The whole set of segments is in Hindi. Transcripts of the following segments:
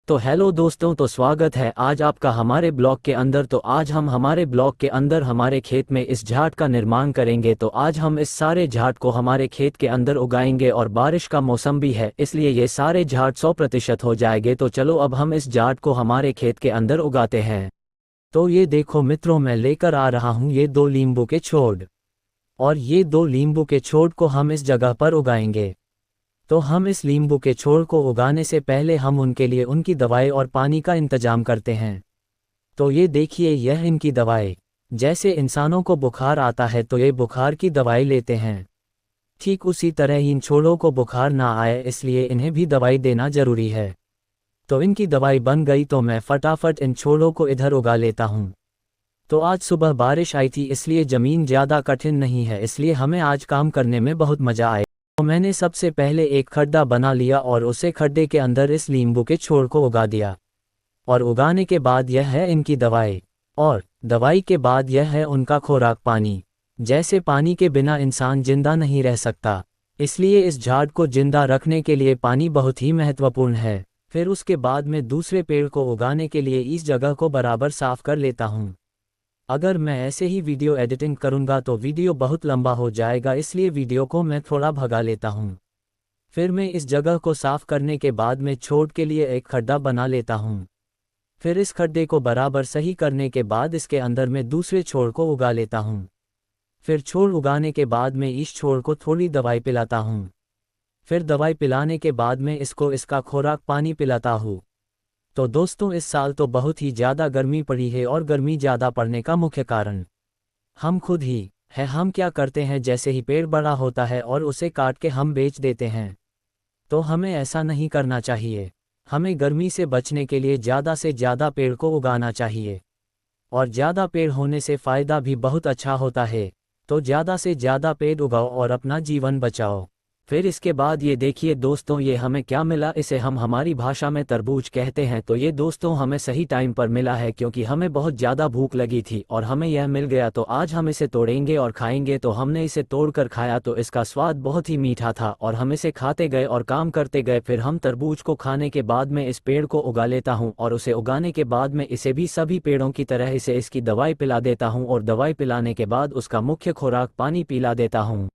तो हेलो दोस्तों, तो स्वागत है आज आपका हमारे ब्लॉग के अंदर। तो आज हम हमारे ब्लॉग के अंदर हमारे खेत में इस झाड़ का निर्माण करेंगे। तो आज हम इस सारे झाड़ को हमारे खेत के अंदर उगाएंगे और बारिश का मौसम भी है, इसलिए ये सारे झाड़ 100% हो जाएंगे। तो चलो अब हम इस झाड़ को हमारे खेत के अंदर उगाते हैं। तो ये देखो मित्रों, मैं लेकर आ रहा हूँ ये 2 नींबू के छोड़, और ये 2 नींबू के छोड़ को हम इस जगह पर उगाएंगे। तो हम इस नींबू के छोड़ को उगाने से पहले हम उनके लिए उनकी दवाई और पानी का इंतजाम करते हैं। तो ये देखिए, यह इनकी दवाई। जैसे इंसानों को बुखार आता है तो ये बुखार की दवाई लेते हैं, ठीक उसी तरह इन छोड़ों को बुखार ना आए इसलिए इन्हें भी दवाई देना जरूरी है। तो इनकी दवाई बन गई तो मैं फटाफट इन छोड़ों को इधर उगा लेता हूँ। तो आज सुबह बारिश आई थी इसलिए ज़मीन ज़्यादा कठिन नहीं है, इसलिए हमें आज काम करने में बहुत मज़ा आए। तो मैंने सबसे पहले एक खड्डा बना लिया और उसे खड्डे के अंदर इस नींबू के छोड़ को उगा दिया। और उगाने के बाद यह है इनकी दवाई, और दवाई के बाद यह है उनका खुराक पानी। जैसे पानी के बिना इंसान जिंदा नहीं रह सकता, इसलिए इस झाड़ को जिंदा रखने के लिए पानी बहुत ही महत्वपूर्ण है। फिर उसके बाद मैं दूसरे पेड़ को उगाने के लिए इस जगह को बराबर साफ कर लेता हूँ। अगर मैं ऐसे ही वीडियो एडिटिंग करूंगा तो वीडियो बहुत लंबा हो जाएगा, इसलिए वीडियो को मैं थोड़ा भगा लेता हूं। फिर मैं इस जगह को साफ करने के बाद मैं छोड़ के लिए एक खड्डा बना लेता हूं। फिर इस खड्डे को बराबर सही करने के बाद इसके अंदर मैं दूसरे छोड़ को उगा लेता हूं। फिर छोड़ उगाने के बाद मैं इस छोड़ को थोड़ी दवाई पिलाता हूं। फिर दवाई पिलाने के बाद मैं इसको इसका खुराक पानी पिलाता हूँ। तो दोस्तों, इस साल तो बहुत ही ज़्यादा गर्मी पड़ी है, और गर्मी ज़्यादा पड़ने का मुख्य कारण हम खुद ही है। हम क्या करते हैं, जैसे ही पेड़ बड़ा होता है और उसे काट के हम बेच देते हैं। तो हमें ऐसा नहीं करना चाहिए। हमें गर्मी से बचने के लिए ज़्यादा से ज़्यादा पेड़ को उगाना चाहिए, और ज़्यादा पेड़ होने से फ़ायदा भी बहुत अच्छा होता है। तो ज़्यादा से ज़्यादा पेड़ उगाओ और अपना जीवन बचाओ। फिर इसके बाद ये देखिए दोस्तों, ये हमें क्या मिला, इसे हम हमारी भाषा में तरबूज कहते हैं। तो ये दोस्तों हमें सही टाइम पर मिला है, क्योंकि हमें बहुत ज़्यादा भूख लगी थी और हमें यह मिल गया। तो आज हम इसे तोड़ेंगे और खाएंगे। तो हमने इसे तोड़कर खाया तो इसका स्वाद बहुत ही मीठा था, और हम इसे खाते गए और काम करते गए। फिर हम तरबूज को खाने के बाद में इस पेड़ को उगा लेता हूँ, और उसे उगाने के बाद में इसे भी सभी पेड़ों की तरह इसे इसकी दवाई पिला देता हूँ, और दवाई पिलाने के बाद उसका मुख्य खुराक पानी पिला देता हूँ।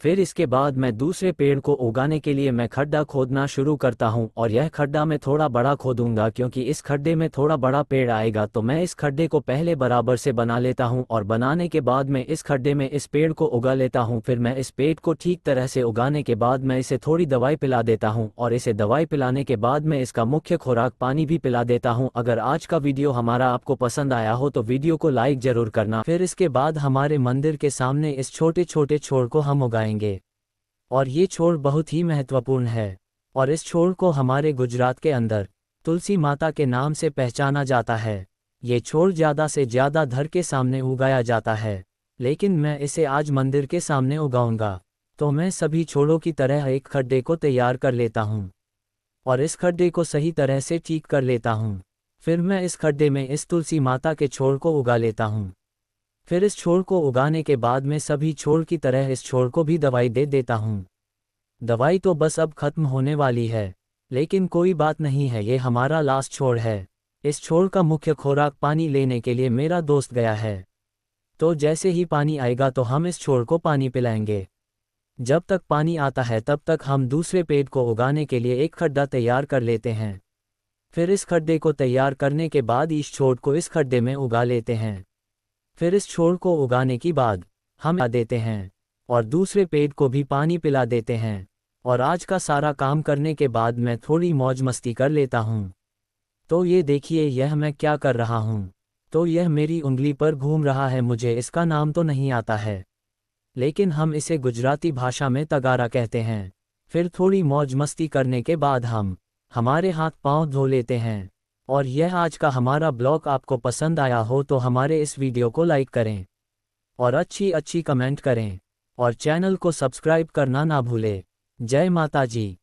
फिर इसके बाद मैं दूसरे पेड़ को उगाने के लिए मैं खड्डा खोदना शुरू करता हूं, और यह खड्डा मैं थोड़ा बड़ा खोदूंगा, क्योंकि इस खड्डे में थोड़ा बड़ा पेड़ आएगा। तो मैं इस खड्डे को पहले बराबर से बना लेता हूं, और बनाने के बाद मैं इस खड्डे में इस पेड़ को उगा लेता हूं। फिर मैं इस पेड़ को ठीक तरह से उगाने के बाद मैं इसे थोड़ी दवाई पिला देता हूं, और इसे दवाई पिलाने के बाद मैं इसका मुख्य खुराक पानी भी पिला देता हूं। अगर आज का वीडियो हमारा आपको पसंद आया हो तो वीडियो को लाइक जरूर करना। फिर इसके बाद हमारे मंदिर के सामने इस छोटे छोटे छोड़ को हम उगाएंगे, और ये छोड़ बहुत ही महत्वपूर्ण है। और इस छोड़ को हमारे गुजरात के अंदर तुलसी माता के नाम से पहचाना जाता है। ये छोड़ ज़्यादा से ज़्यादा घर के सामने उगाया जाता है, लेकिन मैं इसे आज मंदिर के सामने उगाऊंगा। तो मैं सभी छोड़ों की तरह एक खड्डे को तैयार कर लेता हूँ, और इस खड्डे को सही तरह से ठीक कर लेता हूँ। फिर मैं इस खड्डे में इस तुलसी माता के छोड़ को उगा लेता हूँ। फिर इस छोड़ को उगाने के बाद मैं सभी छोड़ की तरह इस छोड़ को भी दवाई दे देता हूँ। दवाई तो बस अब खत्म होने वाली है, लेकिन कोई बात नहीं है, ये हमारा लास्ट छोड़ है। इस छोड़ का मुख्य खुराक पानी लेने के लिए मेरा दोस्त गया है। तो जैसे ही पानी आएगा तो हम इस छोड़ को पानी पिलाएंगे। जब तक पानी आता है तब तक हम दूसरे पेड़ को उगाने के लिए एक खड्डा तैयार कर लेते हैं। फिर इस खड्डे को तैयार करने के बाद इस छोड़ को इस खड्डे में उगा लेते हैं। फिर इस छोड़ को उगाने के बाद हम देते हैं, और दूसरे पेड़ को भी पानी पिला देते हैं। और आज का सारा काम करने के बाद मैं थोड़ी मौज मस्ती कर लेता हूँ। तो ये देखिए, यह मैं क्या कर रहा हूँ। तो यह मेरी उंगली पर घूम रहा है, मुझे इसका नाम तो नहीं आता है, लेकिन हम इसे गुजराती भाषा में तगारा कहते हैं। फिर थोड़ी मौज मस्ती करने के बाद हम हमारे हाथ पांव धो लेते हैं। और यह आज का हमारा ब्लॉग आपको पसंद आया हो तो हमारे इस वीडियो को लाइक करें, और अच्छी अच्छी कमेंट करें, और चैनल को सब्सक्राइब करना ना भूलें। जय माता जी।